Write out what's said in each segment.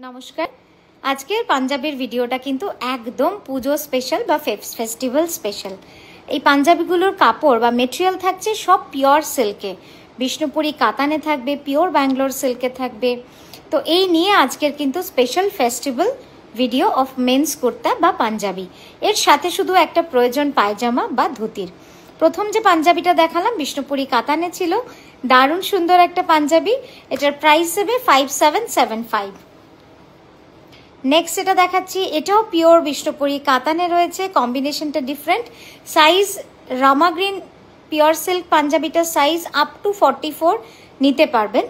নমস্কার। আজকের পাঞ্জাবির ভিডিওটা কিন্তু একদম পুজো স্পেশাল বা ফেস্টিভ্যাল স্পেশাল। এই পাঞ্জাবিগুলোর কাপড় বা মেটেরিয়াল থাকছে সব পিওর সিল্কে, বিষ্ণুপুরি কাতানে থাকবে, পিওর ব্যাঙ্গালোর সিল্কে থাকবে। তো এই নিয়ে আজকের কিন্তু special festival video of men's kurta বা পাঞ্জাবি। এর সাথে শুধু একটা প্রয়োজন পায়জামা বা ধুতির। প্রথম যে পাঞ্জাবিটা দেখালাম বিষ্ণুপুরি কাতানে ছিল, দারুণ সুন্দর একটা পাঞ্জাবি। এটার প্রাইস হবে 5775। নেক্সট এটা দেখাচ্ছি, এটাও পিওর বিষ্ণুপুরি কাতানে রয়েছে, কম্বিনেশনটা ডিফারেন্ট। সাইজ রামা গ্রিন পিওর সিল্ক পাঞ্জাবিটার সাইজ আপ টু 44 নিতে পারবেন,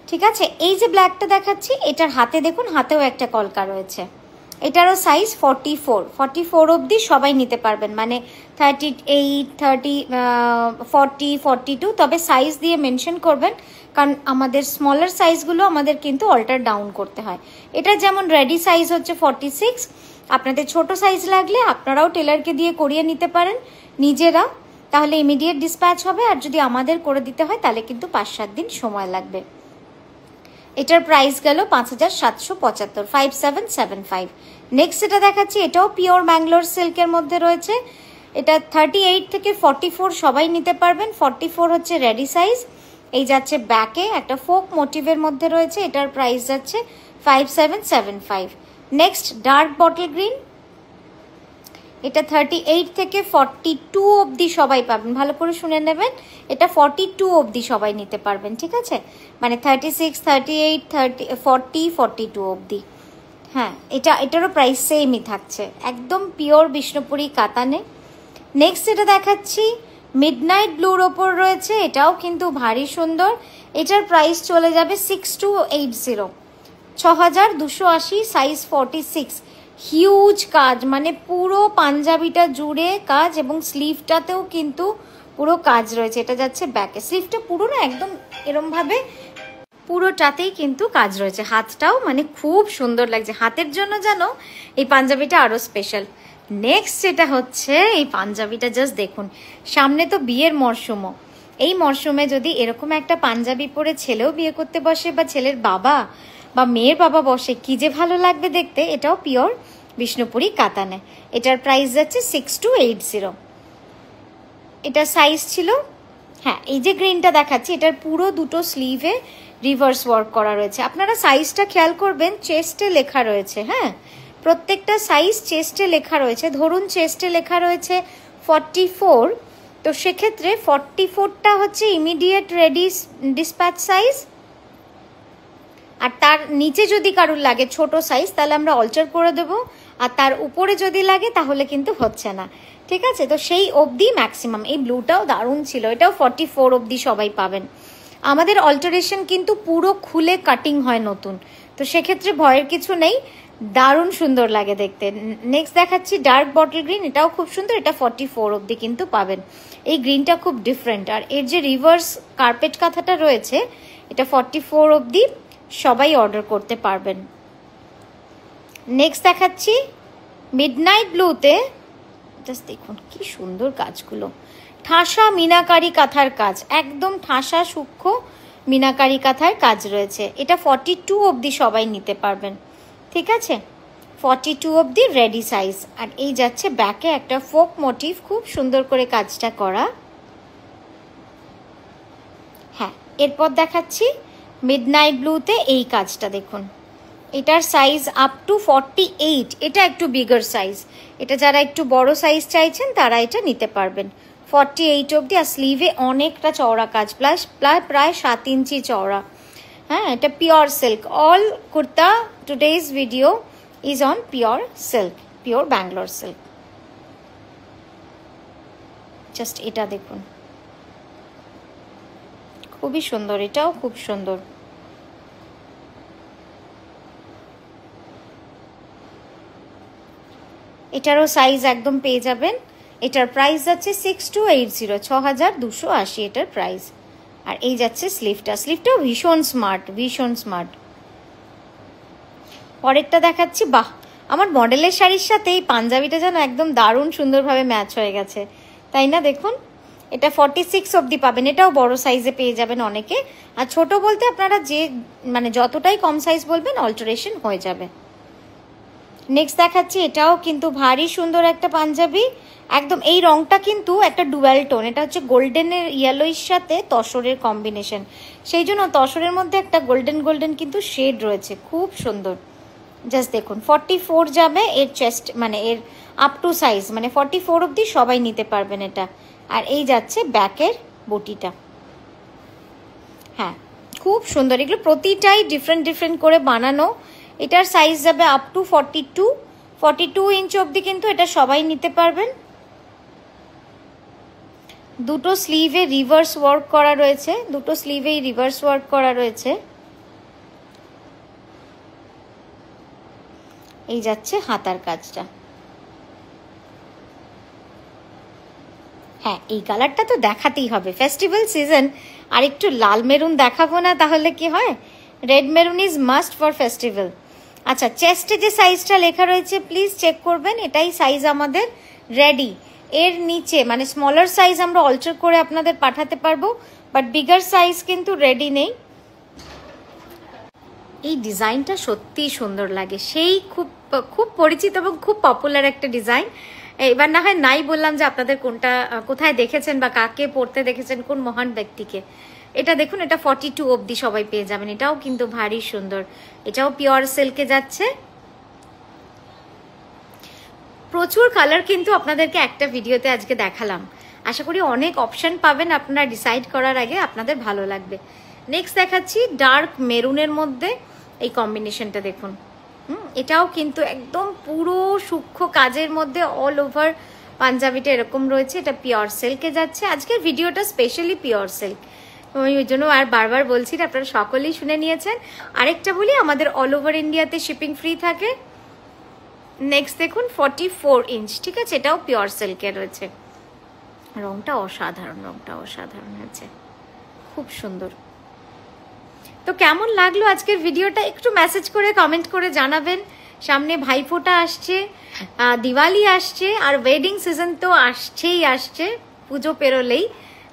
ঠিক আছে। এই যে ব্ল্যাকটা দেখাচ্ছি, এটার হাতে দেখুন, হাতেও একটা কলকা রয়েছে। এটারও সাইজ 44 অবধি সবাই নিতে পারবেন, মানে 38, 30, 40, 42। তবে সাইজ দিয়ে মেনশন করবেন, কারণ আমাদের স্মলার সাইজগুলো আমাদের কিন্তু অল্টার ডাউন করতে হয়। এটা যেমন রেডি সাইজ হচ্ছে 46, আপনাদের ছোট সাইজ লাগলে আপনারাও টেলারকে দিয়ে করিয়ে নিতে পারেন নিজেরা, তাহলে ইমিডিয়েট ডিসপ্যাচ হবে। আর যদি আমাদের করে দিতে হয় তাহলে কিন্তু 5-7 দিন সময় লাগবে। এটার প্রাইস গেল 5775, 5775। নেক্সট এটা দেখাচ্ছি, এটাও পিওর ব্যাঙ্গালোর সিল্কের মধ্যে রয়েছে। এটা 38 থেকে 44 সবাই নিতে পারবেন। 44 হচ্ছে রেডি সাইজ। এই যাচ্ছে ব্যাকে, একটা ফোক মোটিভের মধ্যে রয়েছে। এটার প্রাইস যাচ্ছে 5775। নেক্সট ডার্ক বটল গ্রিন, এটা 38 থেকে 42 অবধি সবাই পাবেন। ভালো করে শুনে নেবেন, এটা 42 অবধি সবাই নিতে পারবেন, ঠিক আছে। মানে 36, 38, 30, 40, 42 অবধি। হ্যাঁ, এটারও প্রাইস সেমই থাকছে, একদম পিওর বিষ্ণুপুরি কাতানে। নেক্সট এটা দেখাচ্ছি, মিডনাইট ব্লুর ওপর রয়েছে, এটাও কিন্তু ভারী সুন্দর। এটার প্রাইস চলে যাবে 6280, 6280, সাইজ 46। হিউজ কাজ, মানে পুরো পাঞ্জাবিটা জুড়ে কাজ, এবং স্লিভটাতেও কিন্তু পুরো কাজ রয়েছে। এটা যাচ্ছে ব্যাকে, স্লিভটা পুরো না একদম এরমভাবে পুরোটাতেই কিন্তু কাজ রয়েছে। হাতটাও মানে খুব সুন্দর লাগছে, হাতের জন্য যেন এই পাঞ্জাবিটা আরো স্পেশাল। নেক্সট যেটা হচ্ছে, এই পাঞ্জাবিটা জাস্ট দেখুন, সামনে তো বিয়ের মরশুমও। এই মরশুমে যদি এরকম একটা পাঞ্জাবি পরে ছেলেও বিয়ে করতে বসে, বা ছেলের বাবা বা মেয়ের বাবা বসে, কি যে ভালো লাগবে দেখতে। এটাও পিওর বিষ্ণুপুরি কাতানে। এটার প্রাইস যাচ্ছে 6280। এটার সাইজ ছিল, হ্যাঁ, এই যে গ্রিনটা দেখাচ্ছি, এটার পুরো দুটো স্লিভে রিভার্স ওয়ার্ক করা রয়েছে। আপনারা সাইজটা খেয়াল করবেন, চেস্টে লেখা রয়েছে। হ্যাঁ, প্রত্যেকটা সাইজ চেস্টে লেখা রয়েছে। ধরুন চেস্টে লেখা রয়েছে 44, তো সেক্ষেত্রে 44টা হচ্ছে ইমিডিয়েট রেডি ডিসপ্যাচ সাইজ। আর তার নিচে যদি কারুর লাগে ছোট সাইজ, তাহলে আমরা অল্টার করে দেবো। আর তার উপরে যদি লাগে তাহলে কিন্তু হচ্ছে না, ঠিক আছে। তো সেই অবধি ম্যাক্সিমাম। এই ব্লুটাও দারুণ ছিল, এটাও 44 অবধি সবাই পাবেন। আমাদের অল্টারেশন কিন্তু পুরো খুলে কাটিং হয় নতুন, তো সেক্ষেত্রে ভয়ের কিছু নেই, দারুণ সুন্দর লাগে দেখতে। নেক্সট দেখাচ্ছি ডার্ক বটল গ্রিন, এটাও খুব সুন্দর। এটা 44 অবধি কিন্তু পাবেন। এই গ্রিনটা খুব ডিফারেন্ট। আর এর যে রিভার্স কার্পেট কাঁথাটা রয়েছে, এটা 44 অবধি সবাই অর্ডার করতে পারবেন। নেক্সট দেখাচ্ছি মিডনাইট ব্লুতে, জাস্ট দেখুন কি সুন্দর কাজগুলো। ঠাসা মিনাকারি কাঁথার কাজ, একদম ঠাসা সূক্ষ্ম মিনাকারি কাঁথার কাজ রয়েছে। এটা 42 অবধি সবাই নিতে পারবেন, ঠিক আছে। 42 অবধি রেডি সাইজ। আর এই যাচ্ছে ব্যাকে একটা ফোক মোটিভ, খুব সুন্দর করে কাজটা করা। হ্যাঁ, এরপর দেখাচ্ছি মিডনাইট ব্লুতে এই কাজটা দেখুন। এটার সাইজ আপ টু 48, এটা একটু বিগার সাইজ। এটা যারা একটু বড় সাইজ চাইছেন তারা এটা নিতে পারবেন 48 অবধি। আর স্লিভে অনেকটা চওড়া কাজ, প্রায় 7 ইঞ্চি চওড়া। হ্যাঁ, এটা pure silk. All kurta today's video is on pure silk, pure Bangalore silk. Just এটা দেখুন, খুবই সুন্দর, এটাও খুব সুন্দর। এটারও সাইজ একদম পেয়ে যাবেন। এটার প্রাইস যাচ্ছে 6280, 6280 এটার প্রাইস। আর এই যাচ্ছে স্লিভটাও ভীষণ স্মার্ট, ভীষণ স্মার্ট। পরেরটা দেখাচ্ছি, বাহ, আমার মডেলের শাড়ির সাথে এই পাঞ্জাবিটা যেন একদম দারুণ সুন্দরভাবে ম্যাচ হয়ে গেছে, তাই না? দেখুন, এটা 46 অবধি পাবেন, এটাও বড় সাইজে পেয়ে যাবেন অনেকে। আর ছোট বলতে আপনারা যে মানে যতটাই কম সাইজ বলবেন অল্টারেশন হয়ে যাবে। নেক্সট দেখাচ্ছি, এটাও কিন্তু ভারী সুন্দর একটা পাঞ্জাবি, একদম এই রংটা কিন্তু একটা ডুয়াল টোন, এটা হচ্ছে গোল্ডেনের ইয়েলোর সাথে তসরের কম্বিনেশন, সেই জন্য তসরের মধ্যে একটা গোল্ডেন গোল্ডেন কিন্তু শেড রয়েছে, খুব সুন্দর। জাস্ট দেখুন 44 যাবে এর চেস্ট, মানে এর আপ টু সাইজ, মানে 44 অবধি সবাই নিতে পারবেন এটা। আর এই যাচ্ছে ব্যাকের বটিটা, হ্যাঁ খুব সুন্দর, এগুলো প্রতিটাই ডিফারেন্ট ডিফারেন্ট করে বানানো। এটার সাইজ যাবে আপ টু 42 ইঞ্চ অবধি কিন্তু এটা সবাই নিতে পারবেন। দুটো স্লিভে রিভার্স ওয়ার্ক করা রয়েছে, দুটো স্লিভেই রিভার্স ওয়ার্ক করা রয়েছে। এই যাচ্ছে হাতার কাজটা, হ্যাঁ এই কালারটা তো দেখাতেই হবে, ফেস্টিভ্যাল সিজন। আর একটু লাল মেরুন দেখাবো না তাহলে কি হয়, red maroon is must for festival. আচ্ছা, চেস্টে যে সাইজটা লেখা রয়েছে প্লিজ চেক করবেন, এটাই সাইজ আমাদের রেডি। এর নিচে মানে স্মলার সাইজ আমরা অল্টার করে আপনাদের পাঠাতে পারবো, বাট বিগার সাইজ কিন্তু রেডি নেই। এই ডিজাইনটা সত্যিই সুন্দর লাগে, সেই খুব খুব পরিচিত এবং খুব পপুলার একটা ডিজাইন। এবার না হয় নাই বললাম যে আপনাদের কোনটা কোথায় দেখেছেন বা কাকে পড়তে দেখেছেন, কোন মহান ব্যক্তিকে। এটা দেখুন, এটা 42 অবধি সবাই পেয়ে যাবেন, এটাও কিন্তু ভারী সুন্দর, এটাও পিওর সিল্কে যাচ্ছে। প্রচুর কালার কিন্তু আপনাদেরকে একটা ভিডিওতে আজকে দেখালাম, আশা করি অনেক অপশন পাবেন আপনারা ডিসাইড করার আগে, আপনাদের ভালো লাগবে। নেক্সট দেখাচ্ছি ডার্ক মেরুনের মধ্যে এই কম্বিনেশনটা দেখুন, এটাও কিন্তু একদম পুরো সূক্ষ্ম কাজের মধ্যে অল ওভার পাঞ্জাবিটা এরকম রয়েছে, এটা পিওর সিল্কে যাচ্ছে। আজকের ভিডিওটা স্পেশালি পিওর সিল্ক, ওই জন্য আর বারবার বলছি, আপনারা সকলেই শুনে নিয়েছেন। আরেকটা বলি, আমাদের অল ওভার ইন্ডিয়াতে শিপিং ফ্রি থাকে। নেক্সট দেখুন 44 ইঞ্চ, ঠিক আছে, এটাও পিওর সিল্কে রয়েছে, রংটা অসাধারণ, রংটা অসাধারণ আছে, খুব সুন্দর। তো কেমন লাগলো আজকের ভিডিওটা একটু মেসেজ করে কমেন্ট করে জানাবেন। সামনে ভাইফোঁটা আসছে, দিওয়ালি আসছে, আর ওয়েডিং সিজন তো আসছেই আসছে, পুজো পেরোলেই।